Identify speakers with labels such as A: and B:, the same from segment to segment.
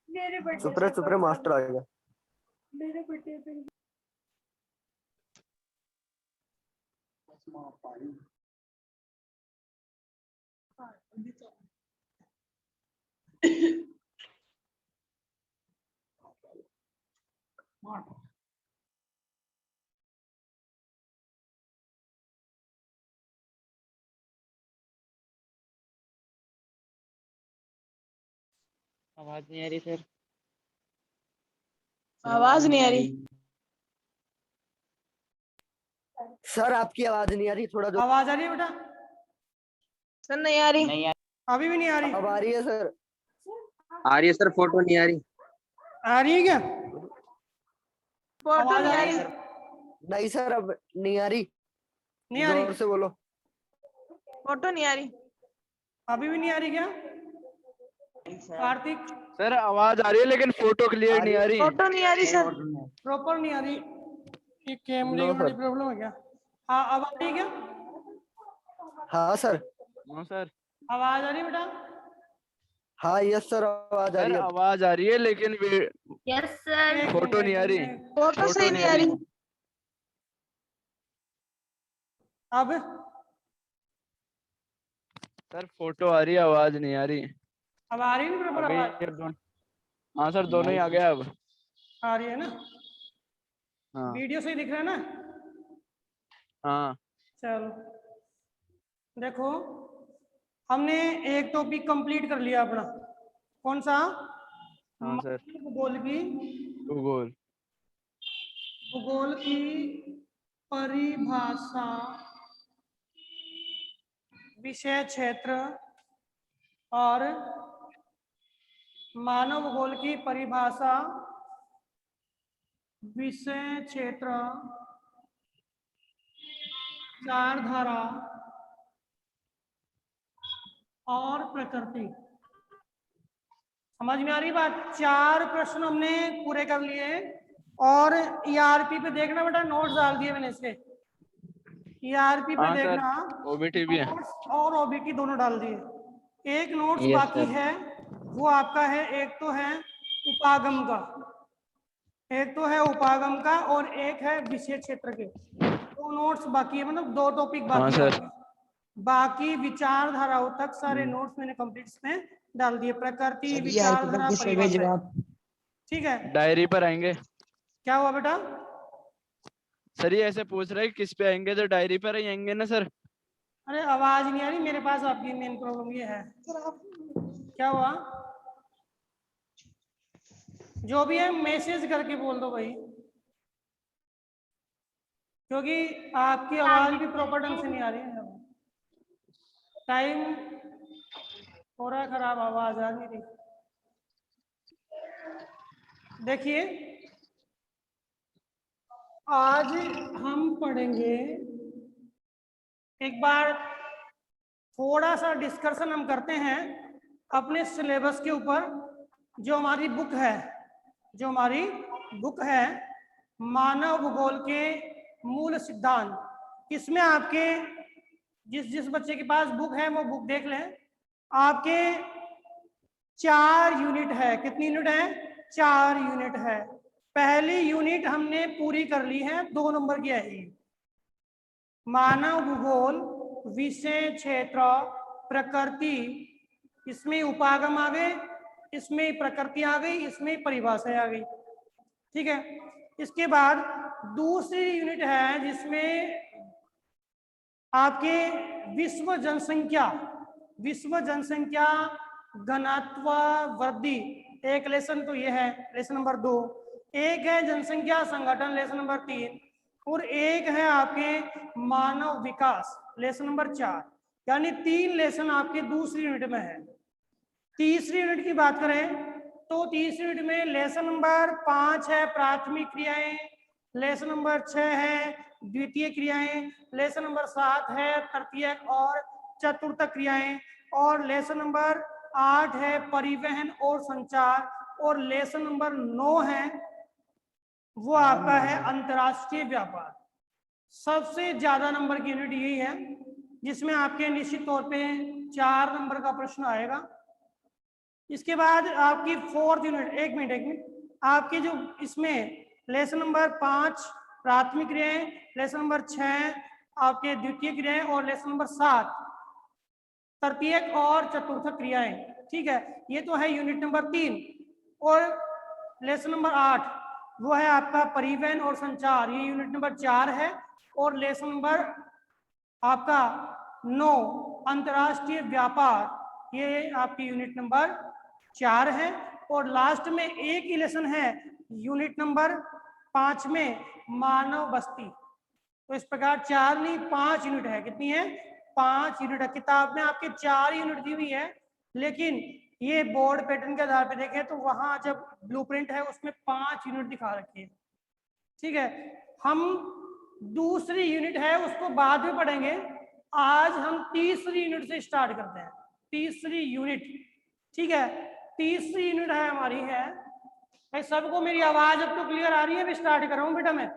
A: मेरे birthday
B: super super master आ गया।
A: मेरे बर्थडे पे
C: आवाज नहीं आ रही सर।
D: आवाज नहीं आ रही।
B: सर आपकी आवाज नहीं आ रही, थोड़ा जोर।
E: आवाज आ रही है बेटा?
D: सर नहीं आ रही।
C: नहीं
E: अभी भी नहीं आ रही?
B: अब आ रही है सर।
C: आ रही है सर, फोटो नहीं आ रही।
E: आ रही है क्या?
D: फोटो
E: आवाज
D: नहीं
E: आ
D: आ
E: रही
D: रही।
E: है?
B: नहीं सर अब नहीं आ रही,
E: नहीं आ
B: जोर
E: रही?
B: से बोलो।
D: फोटो नहीं आ रही।
E: अभी भी नहीं आ रही क्या कार्तिक?
F: सर आवाज आ रही है लेकिन फोटो क्लियर नहीं आ रही।
D: फोटो नहीं आ रही सर।
E: प्रॉपर नहीं आ रही? ये कैमरे
B: नो
E: की बड़ी
B: सर।
E: प्रॉब्लम है क्या? हाँ अब आ रही है क्या?
B: हाँ सर।
F: No sir.
E: आवाज आ रही है बेटा?
B: हाँ यस सर आवाज आ
F: सर
B: रही है।
F: आवाज आ रही है लेकिन
A: यस सर।
E: एक
F: फोटो
E: मिनट,
F: नहीं आ
E: एक
F: रही।
E: मिनट।
D: फोटो सही नहीं आ रही।
E: अब
F: सर फोटो आ रही है, आवाज नहीं आ रही।
E: अब आ रही है ना प्रॉपर
F: अभी
E: आवाज?
F: ये हाँ सर दोनों ही आ गया अब।
E: आ रही है ना?
F: हाँ
E: वीडियो सही दिख रहा है ना?
F: हाँ
E: चलो देखो, हमने एक टॉपिक कंप्लीट कर लिया अपना। कौन सा?
F: हाँ सर।
E: भूगोल की
F: भूगोल।
E: भूगोल की परिभाषा, विषय क्षेत्र और मानव भूगोल की परिभाषा, विषय क्षेत्र, विचारधारा और प्रकृति। समझ में आ रही बात? 4 प्रश्न हमने पूरे कर लिए और ईआरपी पे देखना बेटा, नोट्स डाल दिए मैंने इसके। ईआरपी पे
F: हाँ सर
E: देखना,
F: ओबीटी भी है।
E: नोट्स और ओबीटी दोनों डाल दिए। एक नोट्स
C: Yes,
E: बाकी
C: sir.
E: है, वो आपका है, एक तो है उपागम का, एक तो है उपागम का और एक है विषय क्षेत्र के। 2 नोट्स बाकी है, मतलब 2 टॉपिक
F: हाँ
E: बाकी है
F: सर।
E: आपके। बाकी विचारधाराओं तक सारे नोट्स मैंने कंप्लीट में डाल दिए। प्रकृति, विचारधारा, परिभाषा। ठीक है,
F: डायरी पर आएंगे।
E: क्या हुआ बेटा?
F: सर ये ऐसे पूछ रहे हैं किस पे आएंगे, तो डायरी पर ही आएंगे ना सर।
E: अरे आवाज नहीं आ रही मेरे पास, आपकी मेन प्रॉब्लम ये है। क्या हुआ? जो भी है मैसेज करके बोल दो भाई, क्योंकि आपकी आवाज भी प्रॉपर ढंग से नहीं आ रही है। टाइम हो रहा है खराब, आवाज आ नहीं रही। देखिए आज हम पढ़ेंगे, एक बार थोड़ा सा डिस्कशन हम करते हैं अपने सिलेबस के ऊपर। जो हमारी बुक है, जो हमारी बुक है मानव भूगोल के मूल सिद्धांत, इसमें आपके जिस जिस बच्चे के पास बुक है वो बुक देख लें। आपके 4 यूनिट है। कितनी यूनिट है? 4 यूनिट है। पहली यूनिट हमने पूरी कर ली है, 2 नंबर की है ये। मानव भूगोल, विषय क्षेत्र, प्रकृति, इसमें उपागम आ गए, इसमें प्रकृति आ गई, इसमें परिभाषा आ गई। ठीक है, इसके बाद दूसरी यूनिट है जिसमें आपके विश्व जनसंख्या, विश्व जनसंख्या घनत्व वृद्धि, एक लेसन तो ये है, लेसन नंबर 2। एक है जनसंख्या संगठन, लेसन नंबर 3। और एक है आपके मानव विकास, लेसन नंबर 4। यानी 3 लेसन आपके दूसरी यूनिट में है। तीसरी यूनिट की बात करें तो तीसरी यूनिट में लेसन नंबर 5 है प्राथमिक क्रियाएं, लेसन नंबर 6 है द्वितीय क्रियाएं, लेसन नंबर 7 है तृतीयक और चतुर्थक क्रियाएं, और लेसन नंबर 8 है परिवहन और संचार, और लेसन नंबर 9 है वो आपका है अंतरराष्ट्रीय व्यापार। सबसे ज्यादा नंबर की यूनिट यही है जिसमें आपके निश्चित तौर पे 4 नंबर का प्रश्न आएगा। इसके बाद आपकी 4th यूनिट, एक मिनट, आपके जो इसमें लेसन नंबर 5 प्राथमिक क्रियाएं, लेसन नंबर 6 आपके द्वितीय क्रियाएं और लेसन नंबर 7 तृतीयक और चतुर्थक क्रियाएं। ठीक है, ये तो है यूनिट नंबर 3। और लेसन नंबर 8 वो है आपका परिवहन और संचार, ये यूनिट नंबर 4 है। और लेसन नंबर आपका 9 अंतर्राष्ट्रीय व्यापार, ये आपकी यूनिट नंबर 4 है। और लास्ट में एक ही लेसन है यूनिट नंबर 5 में मानव बस्ती। तो इस प्रकार 4 नहीं 5 यूनिट है। कितनी है? 5 यूनिट है। किताब में आपके 4 यूनिट दी हुई है, लेकिन ये बोर्ड पैटर्न के आधार पर देखें तो वहां जब ब्लूप्रिंट है उसमें 5 यूनिट दिखा रखी है। ठीक है, हम दूसरी यूनिट है उसको बाद में पढ़ेंगे। आज हम तीसरी यूनिट से स्टार्ट करते हैं। तीसरी यूनिट, ठीक है, तीसरी यूनिट है हमारी है। भाई सबको मेरी आवाज अब तो क्लियर आ रही है? मैं स्टार्ट कर रहा हूँ बेटा। मैं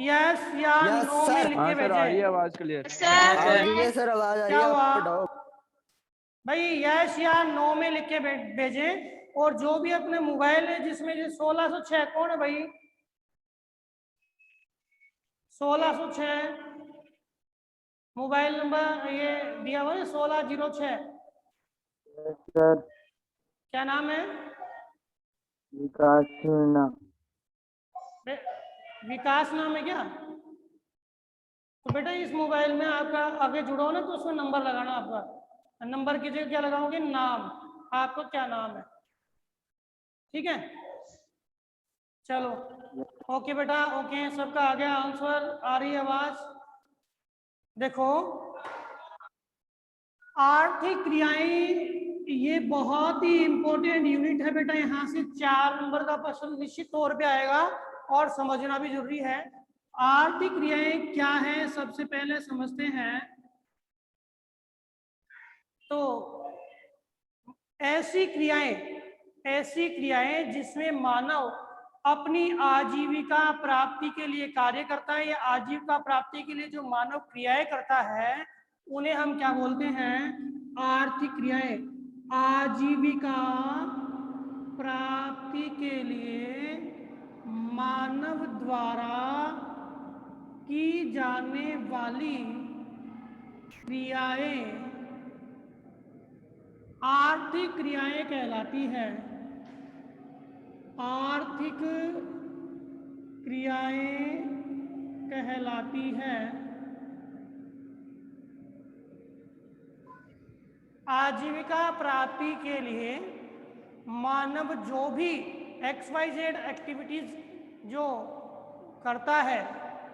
E: यस या
B: Yes,
E: नो में
B: sir.
E: लिख
F: हाँ
E: के
F: सर, आ रही है
E: भेजे।
F: आवाज क्लियर।
B: आ रही है सर, आवाज आ रही
E: क्या
B: है,
E: हुआ?
B: आप बताओ।
E: भाई यस या नो में लिख के भेजें। और जो भी अपने मोबाइल है जिसमें 1606 कौन है भाई? 1606 मोबाइल नंबर ये दिया हुआ है 1606।
C: सर
E: क्या नाम है?
C: विकास सिन्हा।
E: विकास नाम है क्या? तो बेटा इस मोबाइल में आपका आगे जुड़ो ना तो उसमें नंबर लगाना। आपका नंबर की जगह क्या लगाओगे? नाम। आपका क्या नाम है? ठीक है, चलो ओके बेटा, ओके। सबका आ गया आंसर? आ रही है आवाज? देखो आर्थिक क्रियाएं ये बहुत ही इंपॉर्टेंट यूनिट है बेटा। यहाँ से 4 नंबर का प्रश्न निश्चित तौर पे आएगा और समझना भी जरूरी है। आर्थिक क्रियाएं क्या है सबसे पहले समझते हैं। तो ऐसी क्रियाएं जिसमें मानव अपनी आजीविका प्राप्ति के लिए कार्य करता है या आजीविका प्राप्ति के लिए जो मानव क्रियाएं करता है उन्हें हम क्या बोलते हैं? आर्थिक क्रियाएं। आजीविका प्राप्ति के लिए मानव द्वारा की जाने वाली क्रियाएं आर्थिक क्रियाएं कहलाती है। आर्थिक क्रियाएं कहलाती है। आजीविका प्राप्ति के लिए मानव जो भी XYZ एक्टिविटीज जो करता है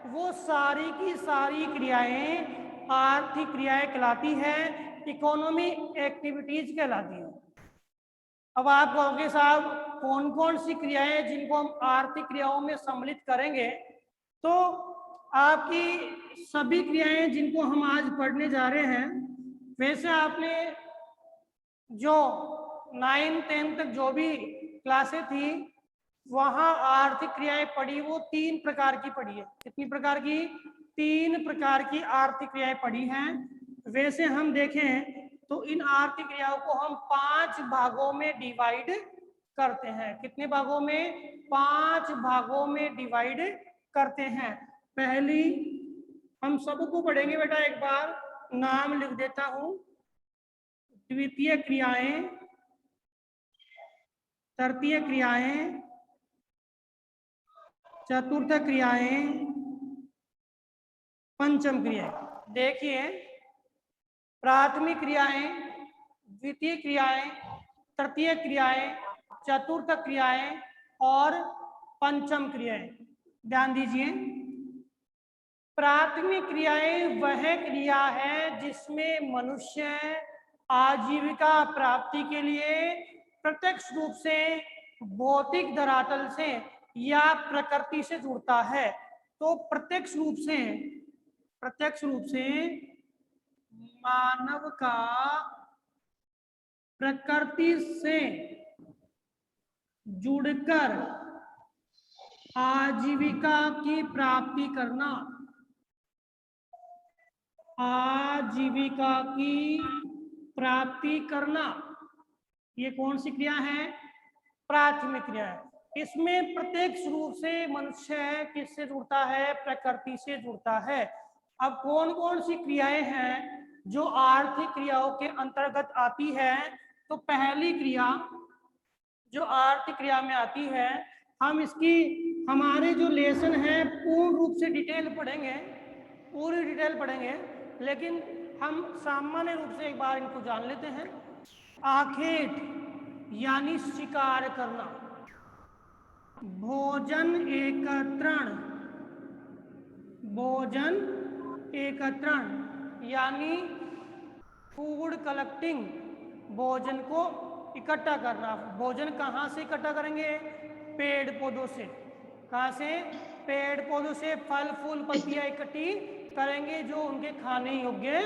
E: वो सारी की सारी क्रियाएं आर्थिक क्रियाएं कहलाती है, इकोनॉमी एक्टिविटीज कहलाती है। अब आप कहोगे साहब कौन कौन सी क्रियाएं जिनको हम आर्थिक क्रियाओं में सम्मिलित करेंगे? तो आपकी सभी क्रियाएं जिनको हम आज पढ़ने जा रहे हैं, वैसे आपने जो 9, 10 तक जो भी क्लासें थी वहां आर्थिक क्रियाएं पढ़ी वो 3 प्रकार की पढ़ी है। कितनी प्रकार की? 3 प्रकार की आर्थिक क्रियाएं पढ़ी हैं। वैसे हम देखें तो इन आर्थिक क्रियाओं को हम 5 भागों में डिवाइड करते हैं। कितने भागों में? 5 भागों में डिवाइड करते हैं। पहली हम सबको पढ़ेंगे बेटा, एक बार नाम लिख देता हूं। द्वितीय क्रियाएं, तृतीय क्रियाएं, चतुर्थ क्रियाएं, पंचम क्रियाएं। देखिए प्राथमिक क्रियाएं, द्वितीय क्रियाएं, तृतीय क्रियाएं, चतुर्थ क्रियाएं और पंचम क्रियाएं। ध्यान दीजिए, प्राथमिक क्रियाएं वह क्रिया है जिसमें मनुष्य आजीविका प्राप्ति के लिए प्रत्यक्ष रूप से भौतिक धरातल से या प्रकृति से जुड़ता है। तो प्रत्यक्ष रूप से मानव का प्रकृति से जुड़कर आजीविका की प्राप्ति करना, आजीविका की प्राप्ति करना, ये कौन सी क्रिया है? प्राथमिक क्रिया है। इसमें प्रत्यक्ष रूप से मनुष्य किससे जुड़ता है? प्रकृति से जुड़ता है। अब कौन कौन सी क्रियाएं हैं जो आर्थिक क्रियाओं के अंतर्गत आती है? तो पहली क्रिया जो आर्थिक क्रिया में आती है, हम इसकी हमारे जो लेसन है पूर्ण रूप से डिटेल पढ़ेंगे, पूरी डिटेल पढ़ेंगे, लेकिन हम सामान्य रूप से एक बार इनको जान लेते हैं। आखेट यानी शिकार करना, भोजन एकत्रण, भोजन एकत्रण यानी फूड कलेक्टिंग, भोजन को इकट्ठा करना। भोजन कहाँ से इकट्ठा करेंगे? पेड़ पौधों से। कहाँ से? पेड़ पौधों से फल फूल पत्तियां इकट्ठी करेंगे जो उनके खाने योग्य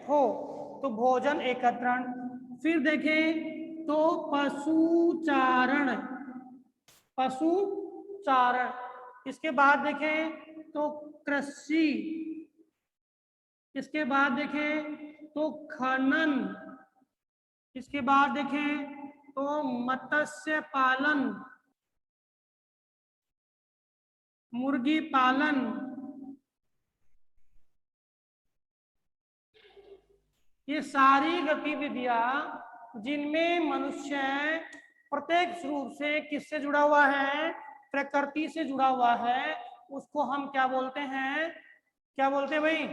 E: हो, तो भोजन एकत्रण। फिर देखें तो पशुचारण, पशुचारण। इसके बाद देखें तो कृषि, इसके बाद देखें तो खनन, इसके बाद देखें तो मत्स्य पालन, मुर्गी पालन, ये सारी गतिविधियां जिनमें मनुष्य प्रत्यक्ष रूप से किससे जुड़ा हुआ है? प्रकृति से जुड़ा हुआ है, उसको हम क्या बोलते हैं? क्या बोलते हैं भाई?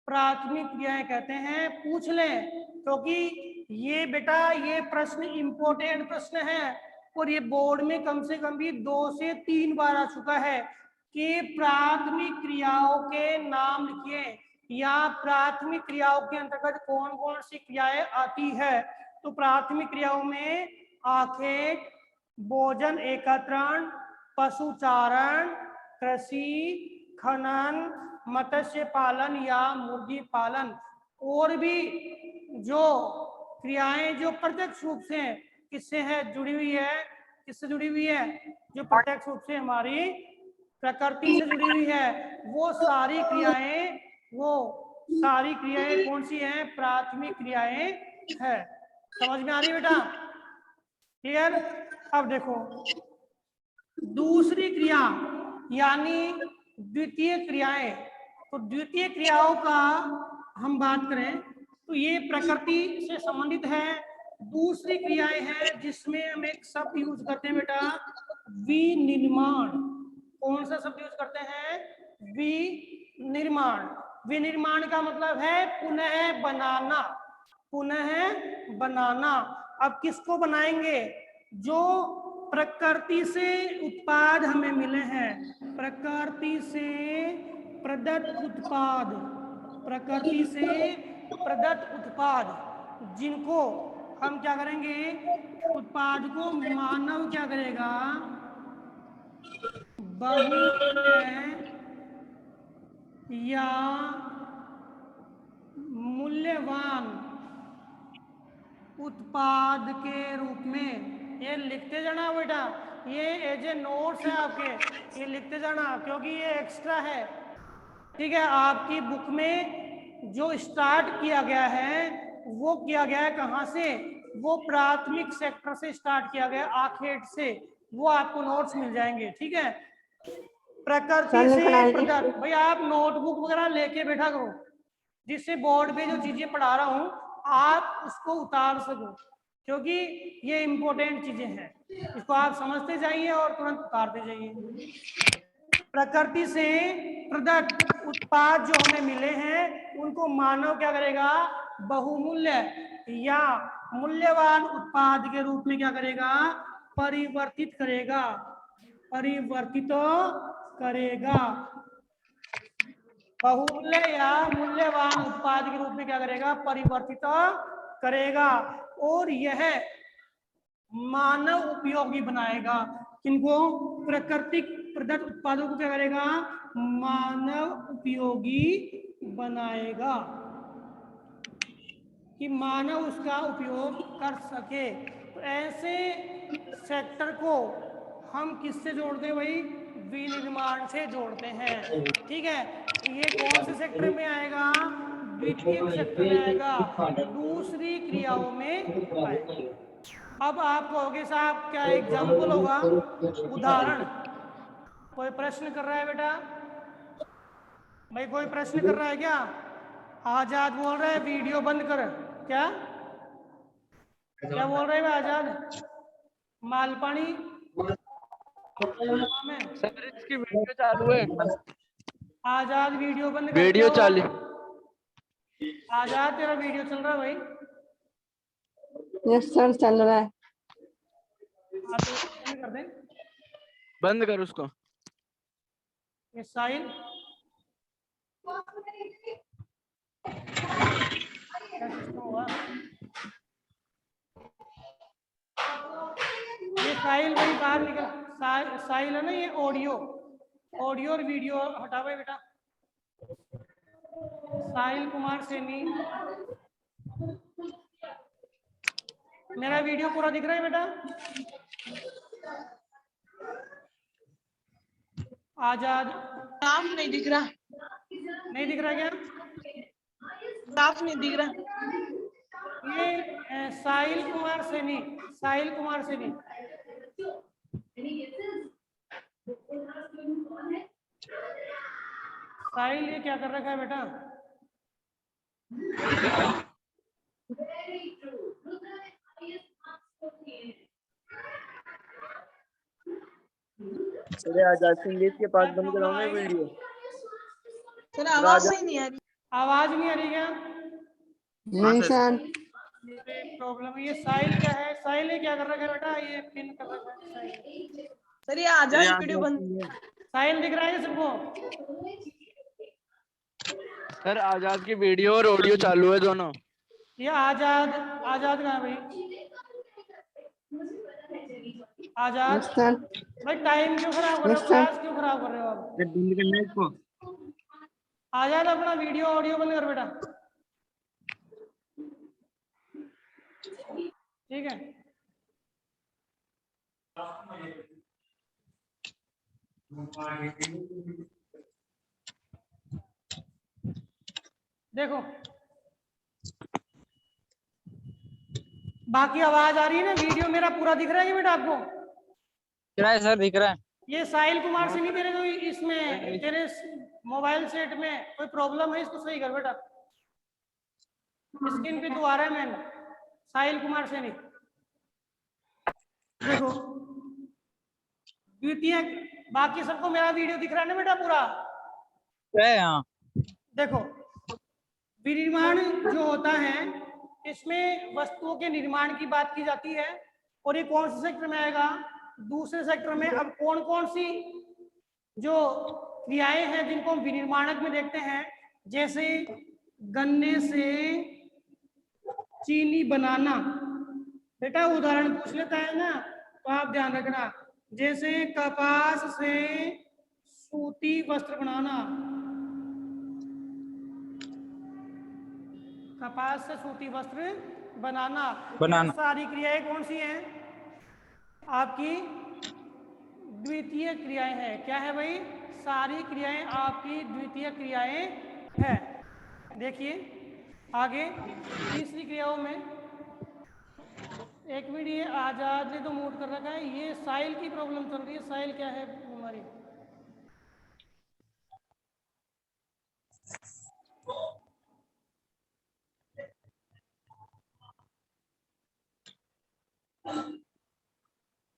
E: प्राथमिक क्रियाएं कहते हैं। पूछ लें क्योंकि ये बेटा ये प्रश्न इंपॉर्टेंट प्रश्न है और ये बोर्ड में कम से कम भी 2 से 3 बार आ चुका है कि प्राथमिक क्रियाओं के नाम लिखिए या प्राथमिक क्रियाओं के अंतर्गत कौन कौन सी क्रियाएं आती है। तो प्राथमिक क्रियाओं में आखेट, भोजन एकत्रण, पशुचारण, कृषि, खनन, मत्स्य पालन या मुर्गी पालन, और भी जो क्रियाएं जो प्रत्यक्ष रूप से किससे है जुड़ी हुई है? किससे जुड़ी हुई है? जो प्रत्यक्ष रूप से हमारी प्रकृति से जुड़ी हुई है, वो सारी क्रियाएं, वो सारी क्रियाएं कौन सी हैं? प्राथमिक क्रियाएं है। समझ में आ रही बेटा? क्लियर? अब देखो दूसरी क्रिया यानी द्वितीय क्रियाएं। तो द्वितीय क्रियाओं का हम बात करें तो ये प्रकृति से संबंधित है। दूसरी क्रियाएं हैं जिसमें हम एक शब्द यूज करते हैं बेटा, विनिर्माण। कौन सा शब्द यूज करते हैं? विनिर्माण। विनिर्माण का मतलब है पुनः बनाना, पुनः बनाना। अब किसको बनाएंगे? जो प्रकृति से उत्पाद हमें मिले हैं, प्रकृति से प्रदत्त उत्पाद, प्रकृति से प्रदत्त उत्पाद, जिनको हम क्या करेंगे? उत्पाद को मानव क्या करेगा? बहुमूल्य या मूल्यवान उत्पाद के रूप में, ये लिखते जाना बेटा, ये एज ए नोट्स है आपके, ये लिखते जाना क्योंकि ये एक्स्ट्रा है। ठीक है, आपकी बुक में जो स्टार्ट किया गया है वो किया गया है कहाँ से? वो प्राथमिक सेक्टर से स्टार्ट किया गया, आखेट से। वो आपको नोट्स मिल जाएंगे। ठीक है, प्रकृति से प्रदत्त। भाई आप नोटबुक वगैरह लेके बैठा करो, जिससे बोर्ड पे जो चीजें पढ़ा रहा हूँ आप उसको उतार सको, क्योंकि ये इंपॉर्टेंट चीजें हैं। इसको आप समझते जाइए और तुरंत उतारते जाइए। प्रकृति से प्रदत्त उत्पाद जो हमें मिले हैं उनको मानव क्या करेगा? बहुमूल्य या मूल्यवान उत्पाद के रूप में क्या करेगा? परिवर्तित करेगा, परिवर्तित करेगा। बहुमूल्य या मूल्यवान उत्पाद के रूप में क्या करेगा? परिवर्तित करेगा। और यह मानव उपयोगी बनाएगा। किनको? प्राकृतिक प्रदत्त उत्पादों को क्या करेगा? मानव उपयोगी बनाएगा, कि मानव उसका उपयोग कर सके। तो ऐसे सेक्टर को हम किससे जोड़ते हैं भाई? विनिर्माण से जोड़ते हैं। ठीक है, ये कौन से सेक्टर में आएगा? द्वितीयक सेक्टर में आएगा, दूसरी क्रियाओं में आएगा। अब आप कहोगे साहब क्या एग्जाम्पल होगा, उदाहरण? कोई प्रश्न कर रहा है बेटा? भाई कोई प्रश्न कर रहा है क्या? आजाद बोल रहा है वीडियो बंद कर। क्या क्या बोल रहे हैं आजाद? मालपानी में
F: सर इसकी वीडियो चालू है।
E: आजाद वीडियो बंद कर।
F: वीडियो
E: क्या हुआ?
F: चालू।
E: आजाद तेरा वीडियो चल रहा है भाई?
B: यस सर चल रहा है।
E: हाँ तो बंद कर दे।
F: बंद कर उसको।
E: ये साहिल क्या सिस्टम हुआ? ये साहिल भाई बाहर निकल। साहिल है ना, ये ऑडियो और वीडियो हटा भाई बेटा। साहिल कुमार सैनी, मेरा वीडियो पूरा दिख रहा है बेटा? आजाद
D: साफ नहीं दिख रहा,
E: नहीं दिख रहा क्या?
D: साफ नहीं दिख रहा।
E: ये साहिल कुमार सैनी, साहिल कुमार सैनी। साहिल ये क्या कर रखा है बेटा?
C: अरे आजाद संगीत के पास बंद कराऊंगा वीडियो।
D: सर आवाज सही नहीं आ रही।
E: आवाज नहीं आ रही क्या?
B: नहीं सर।
E: प्रॉब्लम ये साहिल क्या है? साहिल ने क्या कर रखा है बेटा? ये पिन कर रखा है साहिल।
D: सर ये आजाद वीडियो बंद।
E: साहिल दिख रहा है सबको?
F: सर आजाद की वीडियो और ऑडियो चालू है दोनों।
E: ये आजाद, आजाद कहाँ है भाई? आजाद
B: यस सर।
E: भाई टाइम क्यों खराब कर रहे हो?
B: Yes sir.
E: क्लास क्यों खराब कर रहे हो आप?
C: बंद करना है इसको।
E: आजाद अपना वीडियो ऑडियो बंद कर बेटा। ठीक है। देखो बाकी आवाज आ रही है ना? वीडियो मेरा पूरा दिख रहा है बेटा आपको?
C: दिख रहा है सर, दिख रहा है।
E: ये साहिल कुमार से नहीं, तेरे कोई इसमें तेरे मोबाइल सेट में कोई प्रॉब्लम है? इसको सही कर बेटा। स्क्रीन पे तो आ रहा है मैंने साहिल कुमार से नहीं। देखो द्वितीय, बाकी सबको मेरा वीडियो दिख रहा है ना बेटा पूरा?
C: हाँ।
E: देखो विनिर्माण जो होता है इसमें वस्तुओं के निर्माण की बात की जाती है, और ये कौन से सेक्टर में आएगा? दूसरे सेक्टर में। अब कौन कौन सी जो क्रियाएं हैं जिनको हम विनिर्माणक में देखते हैं, जैसे गन्ने से चीनी बनाना, बेटा उदाहरण पूछ लेता है ना तो आप ध्यान रखना। जैसे कपास से सूती वस्त्र बनाना, कपास से सूती वस्त्र बनाना, ये सारी क्रियाएं कौन सी हैं? आपकी द्वितीय क्रियाएं हैं। क्या है भाई? सारी क्रियाएं आपकी द्वितीय क्रियाएं हैं। देखिए आगे तीसरी क्रियाओं में, एक मिनट, ये आजाद ने तो मूड कर रखा है। ये साहिल की प्रॉब्लम चल रही है। साहिल क्या है हमारी?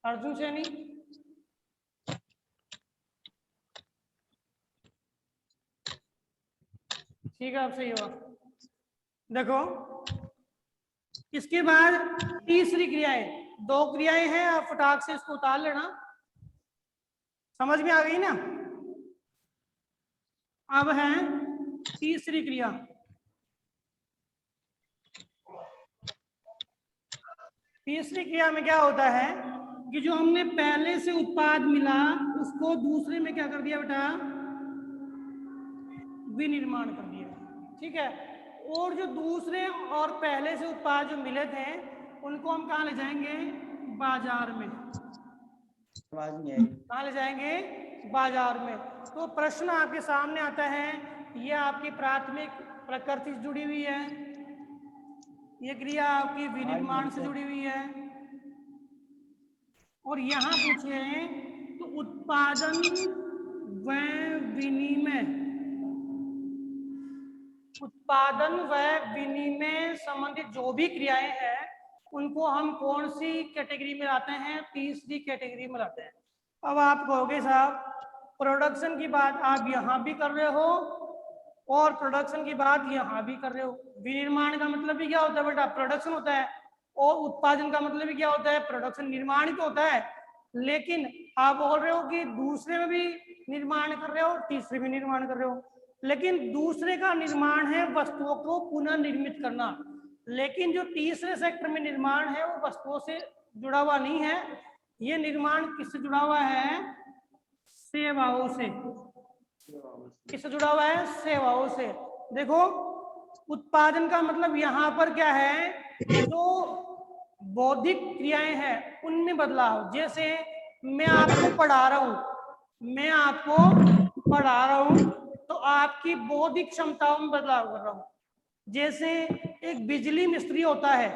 E: अर्जुन सैनी, ठीक है, आप सही हो। देखो इसके बाद तीसरी क्रियाएं, दो क्रियाएं हैं, आप फटाक से इसको उतार लेना। समझ में आ गई ना? अब है तीसरी क्रिया। तीसरी क्रिया में क्या होता है कि जो हमने पहले से उत्पाद मिला उसको दूसरे में क्या कर दिया बेटा? विनिर्माण कर दिया। ठीक है। और जो दूसरे और पहले से उत्पाद जो मिले थे उनको हम कहाँ ले जाएंगे? बाजार में। कहाँ ले जाएंगे? बाजार में। तो प्रश्न आपके सामने आता है, ये आपकी प्राथमिक प्रकृति से जुड़ी हुई है, ये क्रिया आपकी विनिर्माण से जुड़ी हुई है। और यहाँ पूछे तो उत्पादन व विनिमय, उत्पादन व विनिमय संबंधित जो भी क्रियाएं हैं उनको हम कौन सी कैटेगरी में लाते हैं? तीसरी कैटेगरी में लाते हैं। अब आप कहोगे साहब प्रोडक्शन की बात आप यहाँ भी कर रहे हो और प्रोडक्शन की बात यहाँ भी कर रहे हो। विनिर्माण का मतलब भी क्या होता है बेटा? प्रोडक्शन होता है। और उत्पादन का मतलब भी क्या होता है? प्रोडक्शन, निर्माण ही तो होता है। लेकिन आप बोल रहे हो कि दूसरे में भी निर्माण कर रहे हो, तीसरे में निर्माण कर रहे हो। लेकिन दूसरे का निर्माण है वस्तुओं को पुनः निर्मित करना, लेकिन जो तीसरे सेक्टर में निर्माण है वो वस्तुओं से जुड़ा हुआ नहीं है। ये निर्माण किससे जुड़ा हुआ है? सेवाओं से। किससे जुड़ा हुआ है? सेवाओं से। देखो उत्पादन का मतलब यहाँ पर क्या है? जो बौद्धिक क्रियाएं हैं उनमें बदलाव। जैसे मैं आपको पढ़ा रहा हूं, मैं आपको पढ़ा रहा हूं तो आपकी बौद्धिक क्षमताओं में बदलाव कर रहा हूं। जैसे एक बिजली मिस्त्री होता है,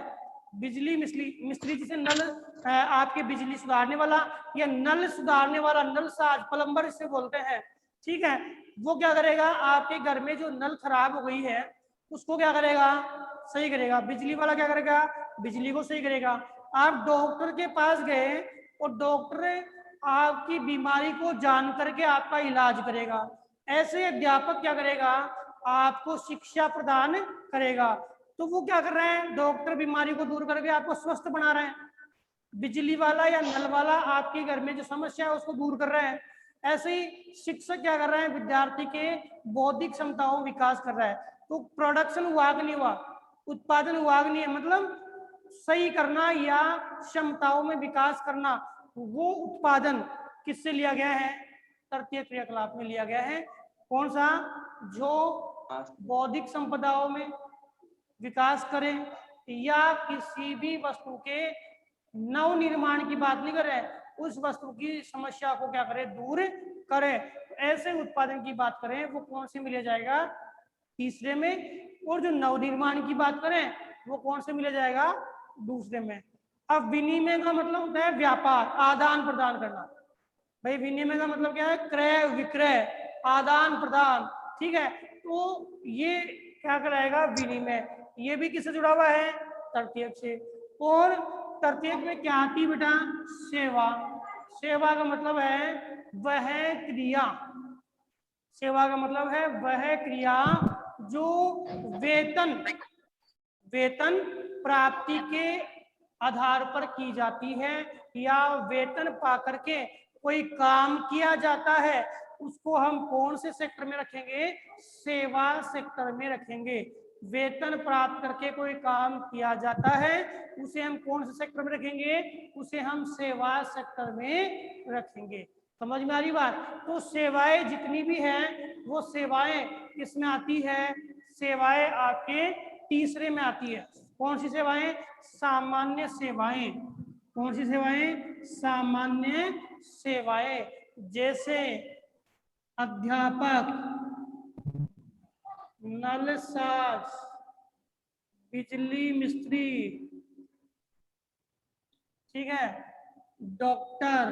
E: बिजली मिस्त्री जिसे नल आपके बिजली सुधारने वाला या नल सुधारने वाला, नल साज, प्लम्बर इसे बोलते हैं, ठीक है। वो क्या करेगा? आपके घर में जो नल खराब हो गई है उसको क्या करेगा? सही करेगा। बिजली वाला क्या करेगा? बिजली को सही करेगा। आप डॉक्टर के पास गए और डॉक्टर आपकी बीमारी को जान करके आपका इलाज करेगा। ऐसे अध्यापक क्या करेगा? आपको शिक्षा प्रदान करेगा। तो वो क्या कर रहे हैं? डॉक्टर बीमारी को दूर करके आपको स्वस्थ बना रहे हैं। बिजली वाला या नल वाला आपके घर में जो समस्या है उसको दूर कर रहे हैं। ऐसे ही शिक्षक क्या कर रहे हैं? विद्यार्थी के बौद्धिक क्षमताओं में विकास कर रहा है। तो प्रोडक्शन हुआ कि नहीं हुआ? उत्पादन हुआ कि नहीं है? मतलब सही करना या क्षमताओं में विकास करना, वो उत्पादन किससे लिया गया है? तृतीय क्रियाकलाप में लिया गया है। कौन सा? जो बौद्धिक संपदाओं में विकास करे या किसी भी वस्तु के नव निर्माण की बात नहीं कर रहे, उस वस्तु की समस्या को क्या करे? दूर करे। ऐसे उत्पादन की बात करें वो कौन से मिले जाएगा? तीसरे में। और जो नव निर्माण की बात करें वो कौन से मिले जाएगा? दूसरे में। अब विनिमय का मतलब होता है व्यापार, आदान प्रदान करना। भाई विनिमय का मतलब क्या है? क्रय विक्रय, आदान प्रदान, ठीक है। तो ये क्या कराएगा? विनिमय। ये भी किससे जुड़ा हुआ है? तृतीयक से। और तृतीयक में क्या आती बेटा? सेवा। सेवा का मतलब है वह क्रिया, सेवा का मतलब है वह क्रिया जो वेतन प्राप्ति के आधार पर की जाती है या वेतन पा करके कोई काम किया जाता है, उसको हम कौन से सेक्टर में रखेंगे? सेवा सेक्टर में रखेंगे। वेतन प्राप्त करके कोई काम किया जाता है उसे हम कौन से सेक्टर में रखेंगे? उसे हम सेवा सेक्टर में रखेंगे। समझ में आ रही बात? तो सेवाएं जितनी भी हैं वो सेवाएं किस में आती है? सेवाएं आपके तीसरे में आती है। कौन सी सेवाएं? सामान्य सेवाएं। कौन सी सेवाएं? सामान्य सेवाएं। जैसे अध्यापक, नलसाज, बिजली मिस्त्री, ठीक है, डॉक्टर,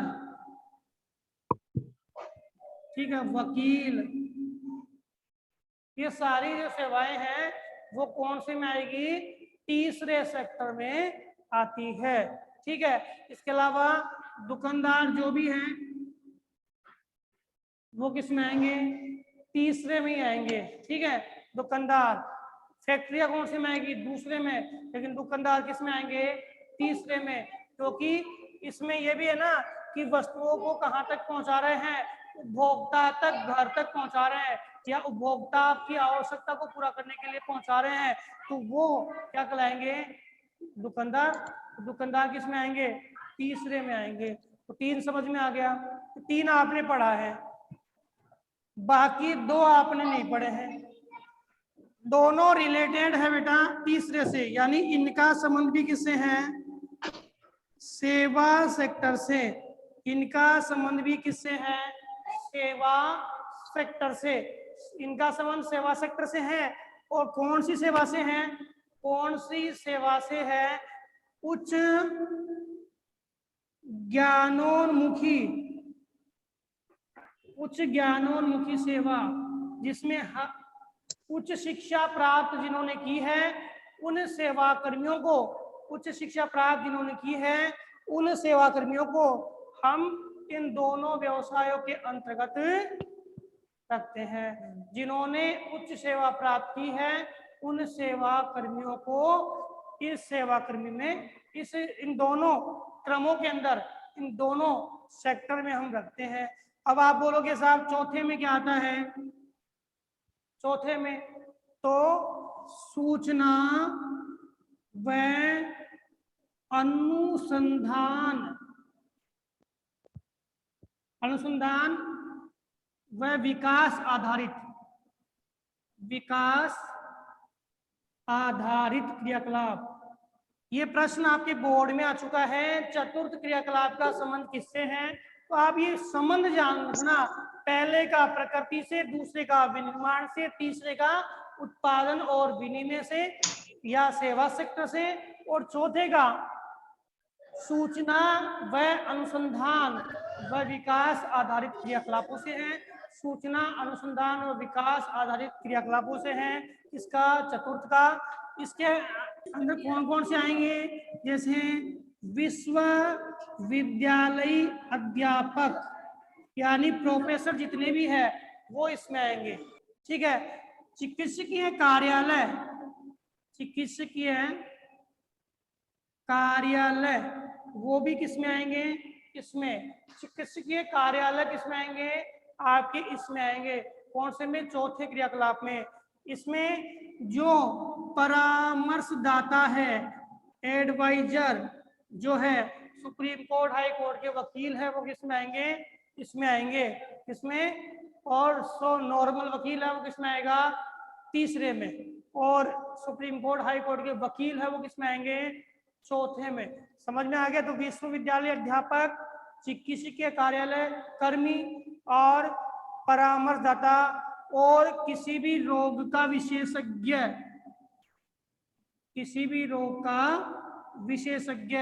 E: ठीक है, वकील, ये सारी जो सेवाएं हैं वो कौन से में आएगी? तीसरे सेक्टर में आती है, ठीक है। इसके अलावा दुकानदार जो भी हैं वो किस में आएंगे? तीसरे में ही आएंगे, ठीक है। दुकानदार। फैक्ट्रियां कौन से में आएगी? दूसरे में। लेकिन दुकानदार किस में आएंगे? तीसरे में। क्योंकि इसमें यह भी है ना कि वस्तुओं को कहाँ तक पहुंचा रहे हैं? उपभोक्ता तक, घर तक पहुंचा रहे हैं, या उपभोक्ता की आवश्यकता को पूरा करने के लिए पहुंचा रहे हैं, तो वो क्या कहलाएंगे? दुकानदार। दुकानदार किस में आएंगे? तीसरे में आएंगे। तो तीन समझ में आ गया? तो तीन आपने पढ़ा है, बाकी दो आपने नहीं पढ़े हैं। दोनों रिलेटेड है बेटा तीसरे से, यानी इनका संबंध भी किससे है? सेवा सेक्टर से। इनका संबंध भी किससे है? सेवा सेक्टर से। इनका संबंध सेवा सेक्टर से है। और कौन सी सेवा से हैं? कौन सी सेवा से है? उच्च ज्ञानोन्मुखी, उच्च ज्ञानोन्मुखी सेवा, जिसमें उच्च शिक्षा प्राप्त जिन्होंने की है उन सेवा कर्मियों को, उच्च शिक्षा प्राप्त जिन्होंने की है उन सेवा कर्मियों को हम इन दोनों व्यवसायों के अंतर्गत रखते हैं। जिन्होंने उच्च सेवा प्राप्त की है उन सेवा कर्मियों को इस सेवा कर्मी में, इस इन दोनों क्रमों के अंदर, इन दोनों सेक्टर में हम रखते हैं। अब आप बोलोगे साहब चौथे में क्या आता है? चौथे में तो सूचना व अनुसंधान, अनुसंधान व विकास आधारित, विकास आधारित क्रियाकलाप। ये प्रश्न आपके बोर्ड में आ चुका है। चतुर्थ क्रियाकलाप का संबंध किससे है? तो आप ये संबंध जान रखना, पहले का प्रकृति से, दूसरे का विनिर्माण से, तीसरे का उत्पादन और विनिमय से या सेवा सेक्टर से, और चौथे का सूचना व अनुसंधान व विकास आधारित क्रियाकलापों से है। सूचना, अनुसंधान और विकास आधारित क्रियाकलापों से है इसका चतुर्थ का। इसके अंदर कौन कौन से आएंगे? जैसे विश्वविद्यालयी अध्यापक यानी प्रोफेसर जितने भी है वो इसमें आएंगे। ठीक है। चिकित्सकीय कार्यालय, चिकित्सकीय कार्यालय वो भी किसमें आएंगे? इसमें। चिकित्सकीय कार्यालय किसमें आएंगे? आपके इसमें आएंगे। कौन से में? चौथे क्रियाकलाप में। इसमें जो परामर्शदाता है, एडवाइजर जो है, सुप्रीम कोर्ट, हाई कोर्ट के वकील है, वो किसमें आएंगे? इसमें आएंगे। इसमें। और सो नॉर्मल वकील है वो किसमें आएगा? तीसरे में। और सुप्रीम कोर्ट, हाई कोर्ट के वकील है वो किसमें आएंगे? चौथे में। समझ में आ गया? तो विश्वविद्यालय अध्यापक, चिकित्सकीय कार्यालय कर्मी और परामर्शदाता और किसी भी रोग का विशेषज्ञ, किसी भी रोग का विशेषज्ञ,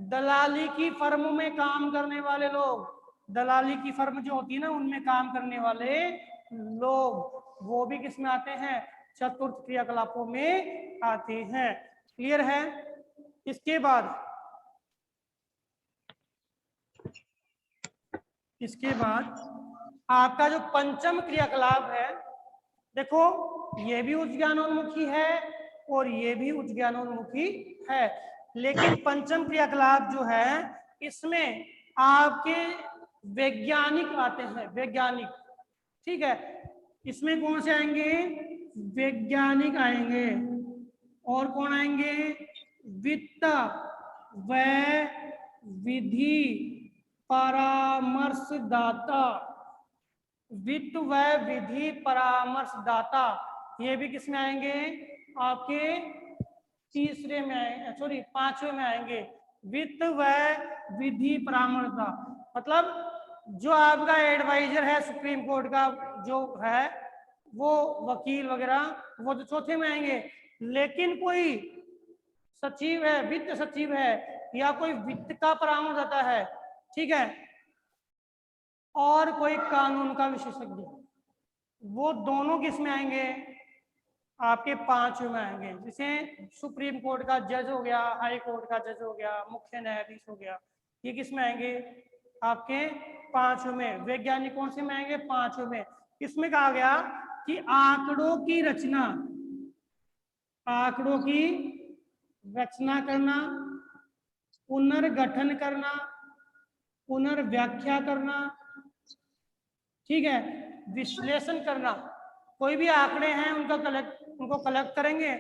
E: दलाली की फर्म में काम करने वाले लोग, दलाली की फर्म जो होती है ना उनमें काम करने वाले लोग, वो भी किसमें आते हैं? चतुर्थ क्रियाकलापों में आते हैं। क्लियर है? इसके बाद आपका जो पंचम क्रियाकलाप है, देखो ये भी उच्च ज्ञानोन्मुखी है और ये भी उच्च ज्ञानोन्मुखी है, लेकिन पंचम क्रियाकलाप जो है इसमें आपके वैज्ञानिक आते हैं, वैज्ञानिक। ठीक है। इसमें कौन से आएंगे? वैज्ञानिक आएंगे। और कौन आएंगे? वित्त व विधि परामर्शदाता, वित्त व विधि परामर्शदाता, ये भी किसमें आएंगे? आपके तीसरे में आएंगे, सॉरी पांचवें में आएंगे। वित्त व विधि परामर्शदाता मतलब जो आपका एडवाइजर है सुप्रीम कोर्ट का जो है, वो वकील वगैरह, वो तो चौथे में आएंगे। लेकिन कोई सचिव है, वित्त सचिव है, या कोई वित्त का परामर्शदाता है, ठीक है, और कोई कानून का विशेषज्ञ, वो दोनों किस में आएंगे? आपके पांचवें में आएंगे। जैसे सुप्रीम कोर्ट का जज हो गया, हाई कोर्ट का जज हो गया, मुख्य न्यायाधीश हो गया, ये किस में आएंगे? आपके पांचवें में। वैज्ञानिक कौन से में आएंगे? पांचवें में। इसमें कहा गया कि आंकड़ों की रचना, आंकड़ों की रचना करना, पुनर्गठन करना, पुनर्व्याख्या करना, ठीक है, विश्लेषण करना। कोई भी आंकड़े हैं उनको कलेक्ट करेंगे,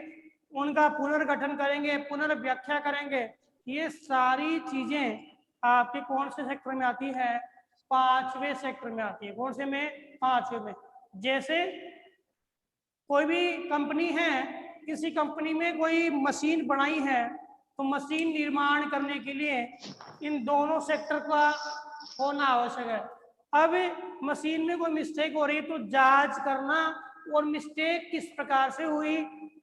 E: उनका पुनर्गठन करेंगे, पुनर्व्याख्या करेंगे। ये सारी चीजें आपके कौन से सेक्टर में आती है? पांचवें सेक्टर में आती है। कौन से में? पांचवें में। जैसे कोई भी कंपनी है, किसी कंपनी में कोई मशीन बनाई है, तो मशीन निर्माण करने के लिए इन दोनों सेक्टर का होना आवश्यक है। अब मशीन में कोई मिस्टेक हो रही है तो जांच करना और मिस्टेक किस प्रकार से हुई,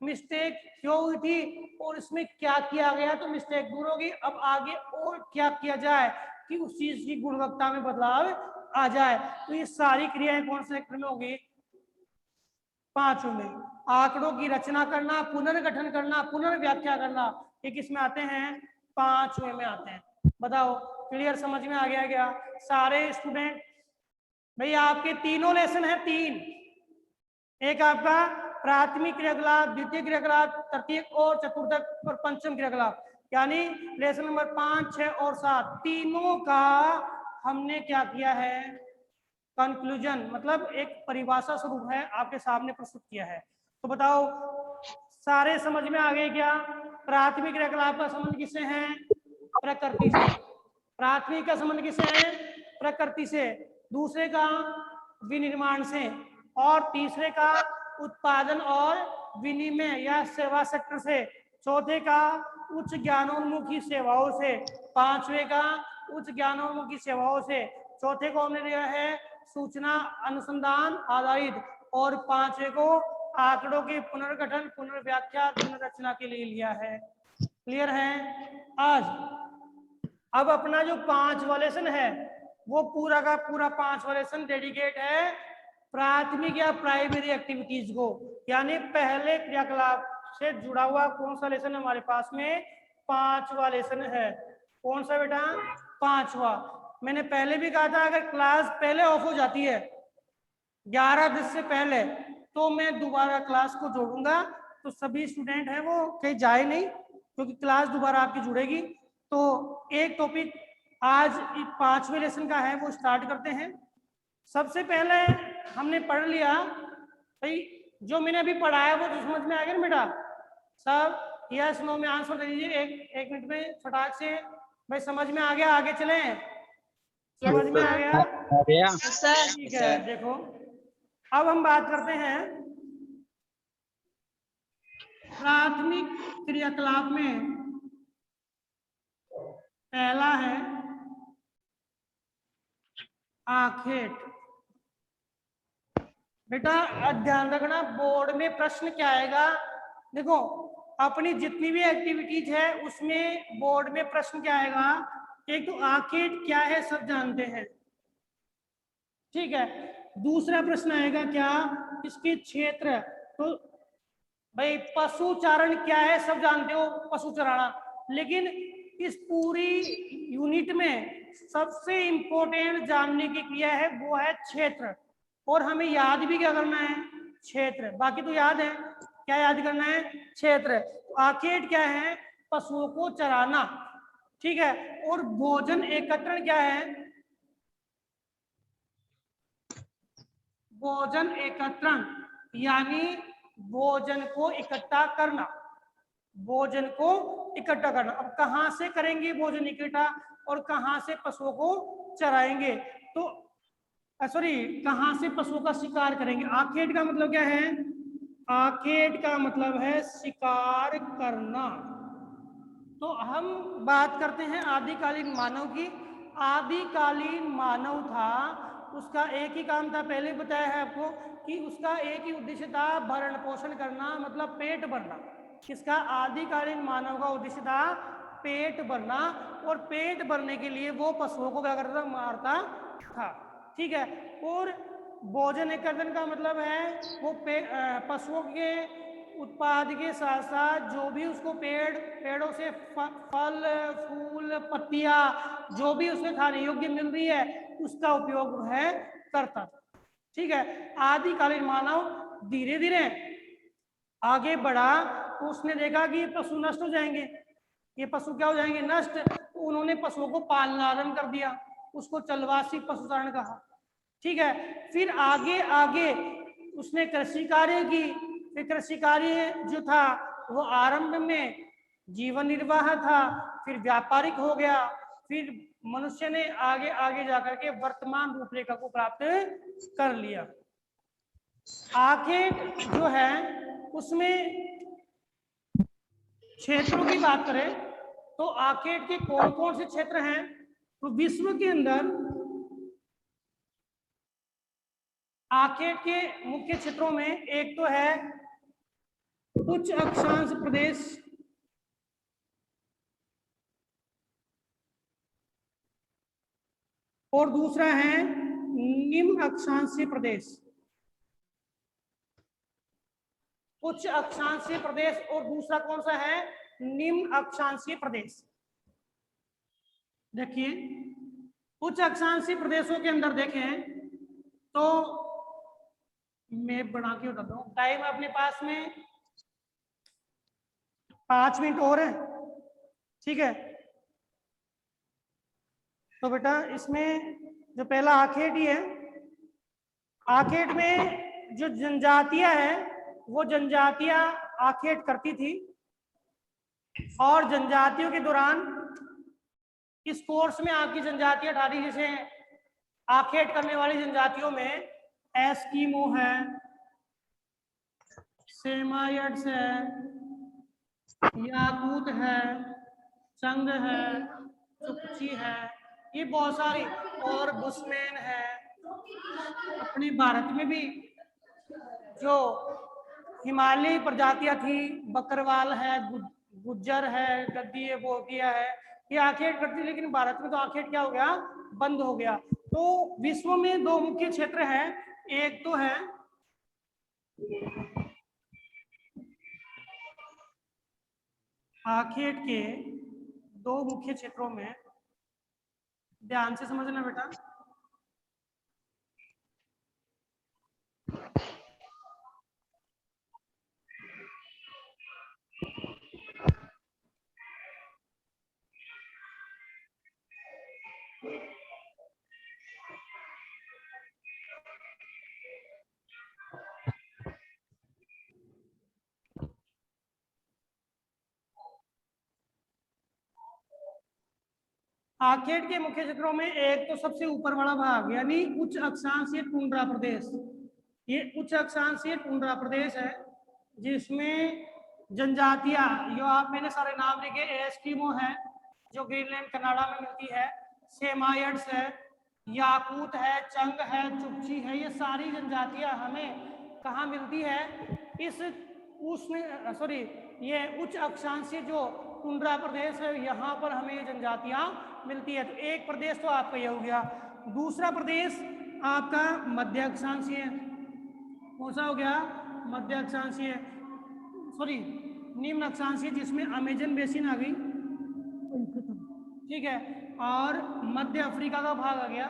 E: मिस्टेक क्यों हुई थी और इसमें क्या किया गया तो मिस्टेक दूर होगी। अब आगे और क्या किया जाए कि उस चीज की गुणवत्ता में बदलाव आ जाए। तो ये सारी क्रियाएं कौन से सेक्टर में होगी, 5 में। आंकड़ों की रचना करना, पुनर्गठन करना, पुनर्व्याख्या करना, ये किस में आते हैं, 5वें में आते हैं। बताओ क्लियर, समझ में आ गया क्या सारे स्टूडेंट? भाई आपके तीनों लेसन है, 3, एक आपका प्राथमिक क्रियाकलाप, द्वितीय क्रियाकलाप, तृतीयक और चतुर्थक और पंचम क्रियाकलाप, यानी लेसन नंबर 5, 6 और 7 तीनों का हमने क्या किया है, कंक्लूजन मतलब एक परिभाषा स्वरूप है आपके सामने प्रस्तुत किया है। तो बताओ सारे समझ में आ गए क्या? प्राथमिक क्रियाकलाप का संबंध किससे है, प्रकृति से। प्राथमिक का संबंध किससे है, प्रकृति से। दूसरे का विनिर्माण से, और तीसरे का उत्पादन और विनिमय या सेवा सेक्टर से। चौथे का उच्च ज्ञानोन्मुखी सेवाओं से। पांचवे का उच्च ज्ञानोन्मुखी सेवाओं से। चौथे को हमने लिया है सूचना अनुसंधान आधारित, और पांचवे को आंकड़ों के पुनर्गठन, पुनर्व्याख्या, पुनर्रचना के लिए लिया है। क्लियर है? आज अब अपना जो 5वां लेसन है वो पूरा का पूरा 5वां लेसन डेडिकेट है प्राथमिक या प्राइमरी एक्टिविटीज को, यानी पहले क्रियाकलाप से जुड़ा हुआ कौन सा लेसन हमारे पास में, 5वां लेसन है। कौन सा बेटा, 5वां। मैंने पहले भी कहा था अगर क्लास पहले ऑफ हो जाती है 11:10 से पहले तो मैं दोबारा क्लास को जोड़ूंगा, तो सभी स्टूडेंट हैं वो कहीं जाए नहीं, क्योंकि क्लास दोबारा आपकी जुड़ेगी। तो एक टॉपिक आज 5वें लेसन का है वो स्टार्ट करते हैं। सबसे पहले हमने पढ़ लिया भाई, जो मैंने अभी पढ़ाया वो तो समझ में आ गया ना बेटा? सब यस नो में आंसर दे दीजिए एक मिनट में फटाक से। भाई समझ में आ गया? आगे चलें? समझ में आ गया?
D: सर
E: ठीक है। देखो अब हम बात करते हैं प्राथमिक क्रियाकलाप में। पहला है आखेट। बेटा ध्यान रखना बोर्ड में प्रश्न क्या आएगा। देखो अपनी जितनी भी एक्टिविटीज है उसमें बोर्ड में प्रश्न क्या आएगा, एक तो आखेट क्या है सब जानते हैं, ठीक है। दूसरा प्रश्न आएगा क्या, इसके क्षेत्र। तो भाई पशु चारण क्या है सब जानते हो, पशु चराना। लेकिन इस पूरी यूनिट में सबसे इंपॉर्टेंट जानने की क्रिया है वो है क्षेत्र, और हमें याद भी क्या करना है, क्षेत्र। बाकी तो याद है, क्या याद करना है, क्षेत्र। आखेट क्या है, पशुओं को चराना, ठीक है। और भोजन एकत्रण क्या है, भोजन एकत्रण यानी भोजन को इकट्ठा करना, भोजन को इकट्ठा करना। अब कहां से करेंगे भोजन इकट्ठा और कहां से पशुओं को चराएंगे, तो सॉरी कहां से पशुओं का शिकार करेंगे। आखेट का मतलब क्या है, आखेट का मतलब है शिकार करना। तो हम बात करते हैं आदिकालीन मानव की। आदिकालीन मानव था, उसका एक ही काम था, पहले बताया है आपको कि उसका एक ही उद्देश्य था भरण पोषण करना, मतलब पेट भरना। किसका, आदिकालीन मानव का उद्देश्य था पेट भरना, और पेट भरने के लिए वो पशुओं को क्या करता था, मारता था, ठीक है। और भोजन एकत्रण का मतलब है वो पशुओं के उत्पाद के साथ साथ जो भी उसको पेड़ों से फल फूल पत्तियां जो भी उसके खाने योग्य मिल रही है उसका उपयोग है करता था, ठीक है। आदिकालीन मानव धीरे धीरे आगे बढ़ा, तो उसने देखा कि ये पशु नष्ट हो जाएंगे, ये पशु क्या हो जाएंगे, नष्ट। तो उन्होंने पशुओं को पालना आरंभ कर दिया, उसको चलवासी पशुचारण कहा, ठीक है। फिर आगे आगे उसने कृषि कार्य की। फिर कृषि कार्य जो था वो आरंभ में जीवन निर्वाह था, फिर व्यापारिक हो गया, फिर मनुष्य ने आगे आगे जाकर के वर्तमान रूपरेखा को प्राप्त कर लिया। आखेट जो है उसमें क्षेत्रों की बात करें तो आखेट के कौन कौन से क्षेत्र हैं, तो विश्व के अंदर आखेट के मुख्य क्षेत्रों में एक तो है उच्च अक्षांश प्रदेश, और दूसरा है निम्न अक्षांशीय प्रदेश। उच्च अक्षांशीय प्रदेश और दूसरा कौन सा है? निम्न अक्षांशीय प्रदेश। देखिए उच्च अक्षांशीय प्रदेशों के अंदर देखें तो मैप बना के बताता हूँ। टाइम अपने पास में 5 मिनट और है, ठीक है। तो बेटा इसमें जो पहला आखेट ही है, आखेट में जो जनजातियां है वो जनजातियां आखेट करती थी, और जनजातियों के दौरान इस कोर्स में आपकी जनजातियां ठारी, जैसे आखेट करने वाली जनजातियों में एस्किमो है, सेमायड्स है, याकूत है, चंग है, चुकची है, ये बहुत सारी, और बुशमैन है। अपने भारत में भी जो हिमालयी प्रजातियां थी, बकरवाल है, गुज्जर है, गद्दी है, बोकिया है, ये आखेट करती, लेकिन भारत में तो आखेट क्या हो गया? बंद हो गया। तो विश्व में 2 मुख्य क्षेत्र हैं, एक तो है आखेट के 2 मुख्य क्षेत्रों में, ध्यान से समझना बेटा। आखेट के मुख्य क्षेत्रों में एक तो सबसे ऊपर वाला भाग यानी उच्च अक्षांशीय टुंड्रा प्रदेश। ये उच्च अक्षांशीय टुंड्रा प्रदेश है जिसमें जनजातियां, जो आप मैंने सारे नाम लिखे, एस्किमो है जो ग्रीनलैंड कनाडा में मिलती है, सेमायड्स है, याकूत है, चंग है, चुकची है, ये सारी जनजातियां हमें कहाँ मिलती है? इस ये उच्च अक्षांशीय जो टुंड्रा प्रदेश है, यहाँ पर हमें ये जनजातियां मिलती है। तो एक प्रदेश तो आपका यह हो गया। दूसरा प्रदेश आपका मध्य अक्षांशीय, कौन सा हो गया? मध्य अक्षांशीय, निम्न अक्षांशीय, जिसमें अमेजन बेसिन आ गई, ठीक है, और मध्य अफ्रीका का भाग आ गया।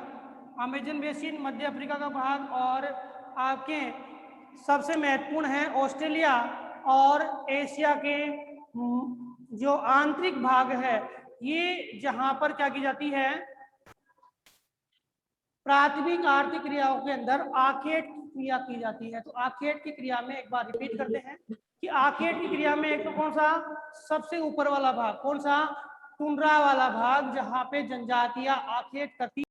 E: अमेजन बेसिन, मध्य अफ्रीका का भाग, और आपके सबसे महत्वपूर्ण है ऑस्ट्रेलिया और एशिया के जो आंतरिक भाग है, ये जहां पर क्या की जाती है? प्राथमिक आर्थिक क्रियाओं के अंदर आखेट क्रिया की जाती है। तो आखेट की क्रिया में एक बार रिपीट करते हैं कि आखेट की क्रिया में एक तो कौन सा? सबसे ऊपर वाला भाग, कौन सा? टुंड्रा वाला भाग, जहां पे जनजातियां आखेट करती